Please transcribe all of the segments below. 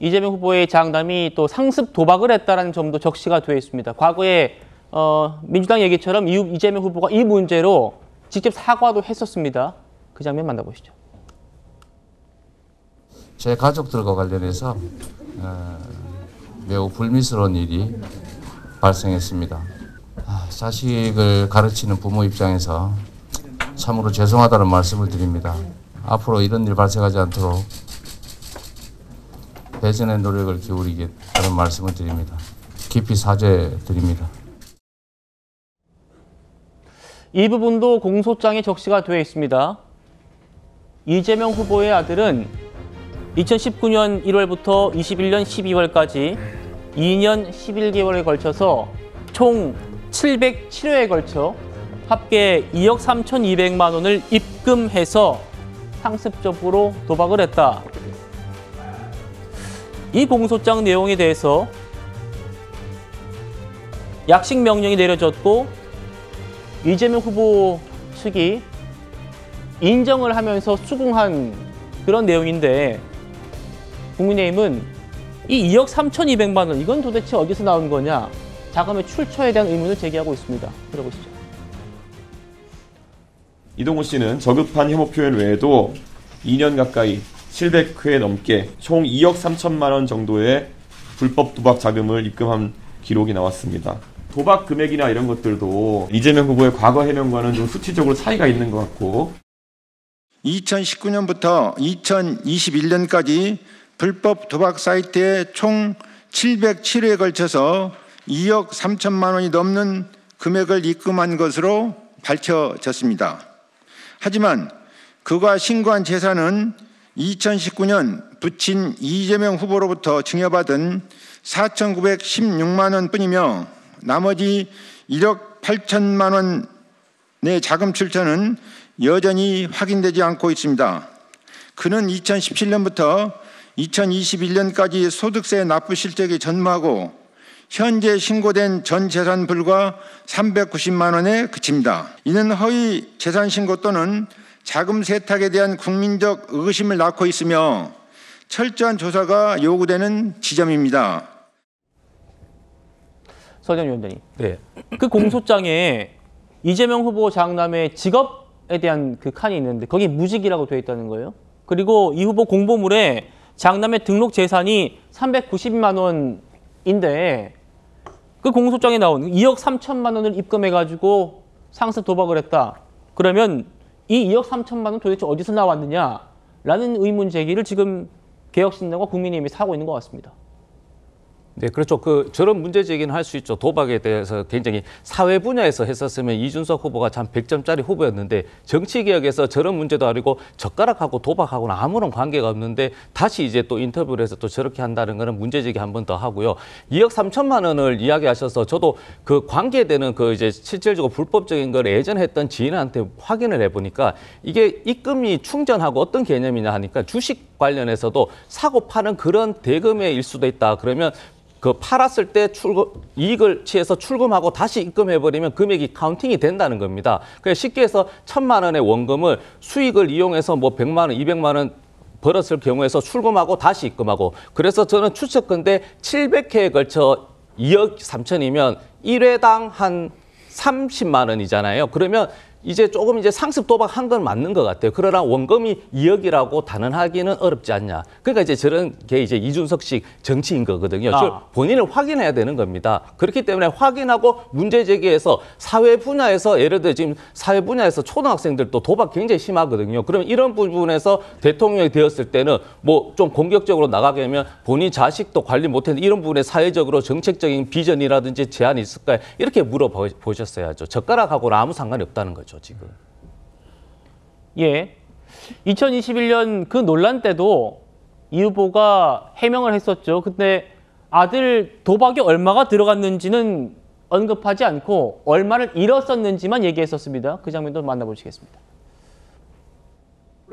이재명 후보의 장남이 또 상습 도박을 했다는 점도 적시가 되어 있습니다. 과거에 민주당 얘기처럼 이재명 후보가 이 문제로 직접 사과도 했었습니다. 그 장면 만나보시죠. 제 가족들과 관련해서 매우 불미스러운 일이 발생했습니다. 자식을 가르치는 부모 입장에서 참으로 죄송하다는 말씀을 드립니다. 앞으로 이런 일 발생하지 않도록 배전의 노력을 기울이겠다는 말씀을 드립니다. 깊이 사죄드립니다. 이 부분도 공소장에 적시가 되어 있습니다. 이재명 후보의 아들은 2019년 1월부터 21년 12월까지 2년 11개월에 걸쳐서 총 707회에 걸쳐 합계 2억 3,200만 원을 입금해서 상습적으로 도박을 했다. 이 공소장 내용에 대해서 약식 명령이 내려졌고 이재명 후보 측이 인정을 하면서 수긍한 그런 내용인데 국민의힘은 이 2억 3,200만 원 이건 도대체 어디서 나온 거냐 자금의 출처에 대한 의문을 제기하고 있습니다. 들어보시죠. 이동우 씨는 저급한 혐오 표현 외에도 2년 가까이 700회 넘게 총 2억 3천만 원 정도의 불법 도박 자금을 입금한 기록이 나왔습니다. 도박 금액이나 이런 것들도 이재명 후보의 과거 해명과는 좀 수치적으로 차이가 있는 것 같고 2019년부터 2021년까지 불법 도박 사이트에 총 707회에 걸쳐서 2억 3천만 원이 넘는 금액을 입금한 것으로 밝혀졌습니다. 하지만 그가 신고한 재산은 2019년 부친 이재명 후보로부터 증여받은 4,916만 원뿐이며 나머지 1억 8천만 원의 자금 출처는 여전히 확인되지 않고 있습니다. 그는 2017년부터 2021년까지 소득세 납부 실적이 전무하고 현재 신고된 전 재산 불과 390만 원에 그칩니다. 이는 허위 재산 신고 또는 자금 세탁에 대한 국민적 의심을 낳고 있으며 철저한 조사가 요구되는 지점입니다. 서정 위원장님, 네. 그 공소장에 이재명 후보 장남의 직업에 대한 그 칸이 있는데 거기 무직이라고 되어 있다는 거예요. 그리고 이 후보 공보물에 장남의 등록 재산이 390만 원인데 그 공소장에 나온 2억 3천만 원을 입금해가지고 상습 도박을 했다. 그러면 이 2억 3천만 원 도대체 어디서 나왔느냐라는 의문 제기를 지금 개혁신당과 국민의힘이 하고 있는 것 같습니다. 네, 그렇죠. 저런 문제 제기는 할 수 있죠. 도박에 대해서 굉장히 사회 분야에서 했었으면 이준석 후보가 참 100점짜리 후보였는데 정치개혁에서 저런 문제도 아니고 젓가락하고 도박하고는 아무런 관계가 없는데 다시 이제 또 인터뷰를 해서 또 저렇게 한다는 거는 문제 제기 한 번 더 하고요. 2억 3천만 원을 이야기하셔서 저도 그 관계되는 이제 실질적으로 불법적인 걸 예전에 했던 지인한테 확인을 해보니까 이게 입금이 충전하고 어떤 개념이냐 하니까 주식 관련해서도 사고 파는 그런 대금일 수도 있다. 그러면 팔았을 때 이익을 취해서 출금하고 다시 입금해버리면 금액이 카운팅이 된다는 겁니다. 그래서 쉽게 해서 1,000만 원의 원금을 수익을 이용해서 뭐 100만 원, 200만 원 벌었을 경우에서 출금하고 다시 입금하고 그래서 저는 추측컨대 700회에 걸쳐 2억 3천이면 1회당 한 30만 원이잖아요. 그러면 이제 조금 상습 도박한 건 맞는 것 같아요. 그러나 원금이 2억이라고 단언하기는 어렵지 않냐. 그러니까 이제 저런 게 이제 이준석식 정치인 거거든요. 본인을 확인해야 되는 겁니다. 그렇기 때문에 확인하고 문제 제기해서 사회 분야에서 예를 들어 지금 사회 분야에서 초등학생들도 도박 굉장히 심하거든요. 그러면 이런 부분에서 대통령이 되었을 때는 뭐 좀 공격적으로 나가게 되면 본인 자식도 관리 못했는데 이런 부분에 사회적으로 정책적인 비전이라든지 제안이 있을까요? 이렇게 물어보셨어야죠. 젓가락하고는 아무 상관이 없다는 거죠. 지금. 예, 2021년 그 논란 때도 이 후보가 해명을 했었죠. 근데 아들 도박이 얼마가 들어갔는지는 언급하지 않고 얼마를 잃었었는지만 얘기했었습니다. 그 장면도 만나보시겠습니다.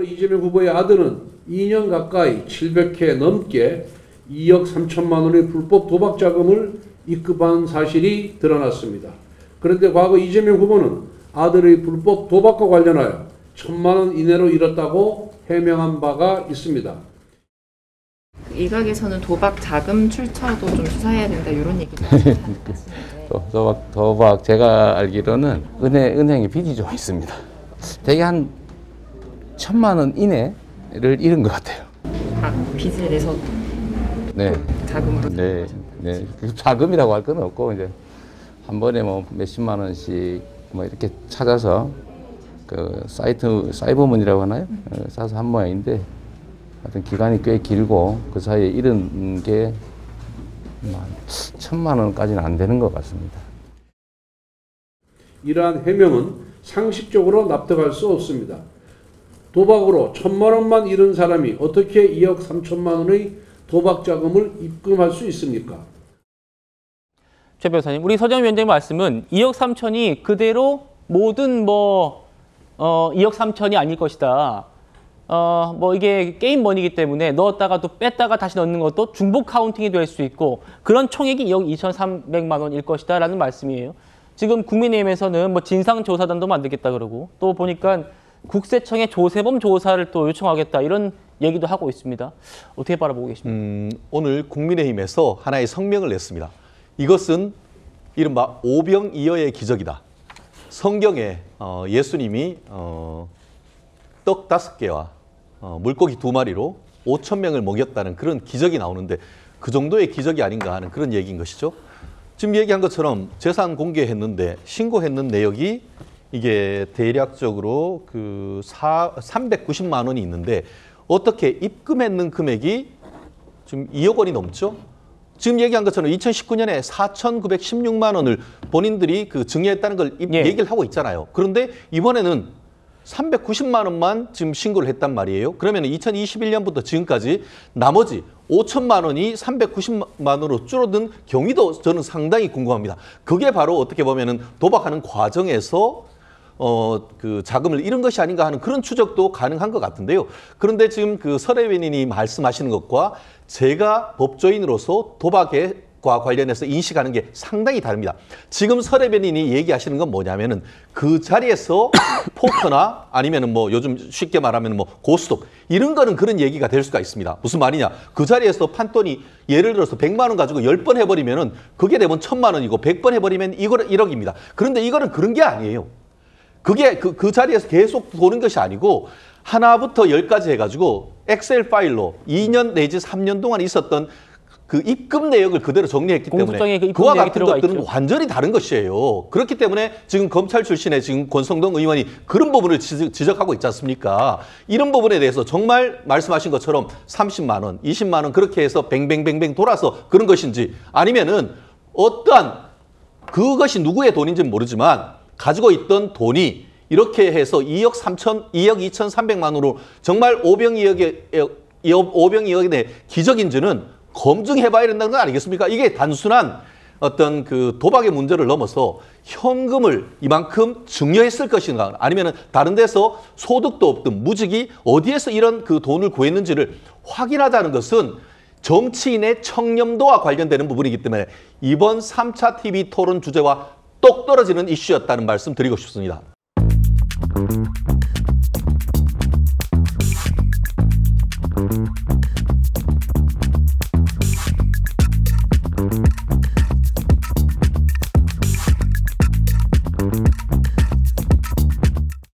이재명 후보의 아들은 2년 가까이 700회 넘게 2억 3천만 원의 불법 도박 자금을 입금한 사실이 드러났습니다. 그런데 과거 이재명 후보는 아들의 불법 도박과 관련하여 1,000만 원 이내로 잃었다고 해명한 바가 있습니다. 일각에서는 도박 자금 출처도 좀 수사해야 된다 이런 얘기도 하시는데 도박 제가 알기로는 은행에 빚이 좀 있습니다. 대개 한 1,000만 원 이내를 잃은 것 같아요. 빚을 내서 네. 자금으로 네. 네. 자금이라고 할 건 없고 이제 한 번에 뭐 몇십만 원씩 뭐 이렇게 찾아서 그 사이버머니라고 하나요? 사서 한 모양인데 하여튼 기간이 꽤 길고 그 사이에 잃은 게 1,000만 원까지는 안 되는 것 같습니다. 이러한 해명은 상식적으로 납득할 수 없습니다. 도박으로 1,000만 원만 잃은 사람이 어떻게 2억 3천만 원의 도박 자금을 입금할 수 있습니까? 최 변호사님, 우리 서정 위원장님 말씀은 2억 3천이 그대로 모든 2억 3천이 아닐 것이다. 이게 게임 머니이기 때문에 넣었다가 또 뺐다가 다시 넣는 것도 중복 카운팅이 될 수 있고 그런 총액이 2억 2,300만 원일 것이다라는 말씀이에요. 지금 국민의힘에서는 진상조사단도 만들겠다 그러고 또 보니까 국세청에 조세범 조사를 또 요청하겠다 이런 얘기도 하고 있습니다. 어떻게 바라보고 계십니까? 오늘 국민의힘에서 하나의 성명을 냈습니다. 이것은 이른바 오병이어의 기적이다. 성경에 예수님이 떡 5개와 물고기 2마리로 5,000명을 먹였다는 그런 기적이 나오는데 그 정도의 기적이 아닌가 하는 그런 얘기인 것이죠. 지금 얘기한 것처럼 재산 공개했는데 신고했는 내역이 이게 대략적으로 그 390만 원이 있는데 어떻게 입금했는 금액이 지금 2억 원이 넘죠? 지금 얘기한 것처럼 2019년에 4,916만 원을 본인들이 그 증여했다는 걸 얘기를 하고 있잖아요. 그런데 이번에는 390만 원만 지금 신고를 했단 말이에요. 그러면 2021년부터 지금까지 나머지 5천만 원이 390만 원으로 줄어든 경위도 저는 상당히 궁금합니다. 그게 바로 어떻게 보면은 도박하는 과정에서 그 자금을 잃은 것이 아닌가 하는 그런 추적도 가능한 것 같은데요. 그런데 지금 그 설혜변인이 말씀하시는 것과 제가 법조인으로서 도박과 관련해서 인식하는 게 상당히 다릅니다. 지금 설혜변인이 얘기하시는 건 뭐냐면은 그 자리에서 포커나 아니면은 요즘 쉽게 말하면 고스톱 이런 거는 그런 얘기가 될 수가 있습니다. 무슨 말이냐? 그 자리에서 판돈이 예를 들어서 100만 원 가지고 10번 해버리면은 그게 되면 1,000만 원이고 100번 해버리면 이거는 1억입니다. 그런데 이거는 그런 게 아니에요. 그게 그 자리에서 계속 도는 것이 아니고 하나부터 10까지 해가지고 엑셀 파일로 2년 내지 3년 동안 있었던 그 입금 내역을 그대로 정리했기 때문에 그와 같은 것들은 완전히 다른 것이에요. 그렇기 때문에 지금 검찰 출신의 지금 권성동 의원이 그런 부분을 지적하고 있지 않습니까? 이런 부분에 대해서 정말 말씀하신 것처럼 30만 원, 20만 원 그렇게 해서 뱅뱅뱅뱅 돌아서 그런 것인지 아니면은 어떠한 그것이 누구의 돈인지는 모르지만 가지고 있던 돈이 이렇게 해서 2억 2,300만 원으로 정말 오병이어의 기적인지는 검증해봐야 된다는 거 아니겠습니까? 이게 단순한 어떤 그 도박의 문제를 넘어서 현금을 이만큼 증여했을 것인가 아니면 다른 데서 소득도 없든 무직이 어디에서 이런 그 돈을 구했는지를 확인하자는 것은 정치인의 청렴도와 관련되는 부분이기 때문에 이번 3차 TV 토론 주제와 똑 떨어지는 이슈였다는 말씀 드리고 싶습니다.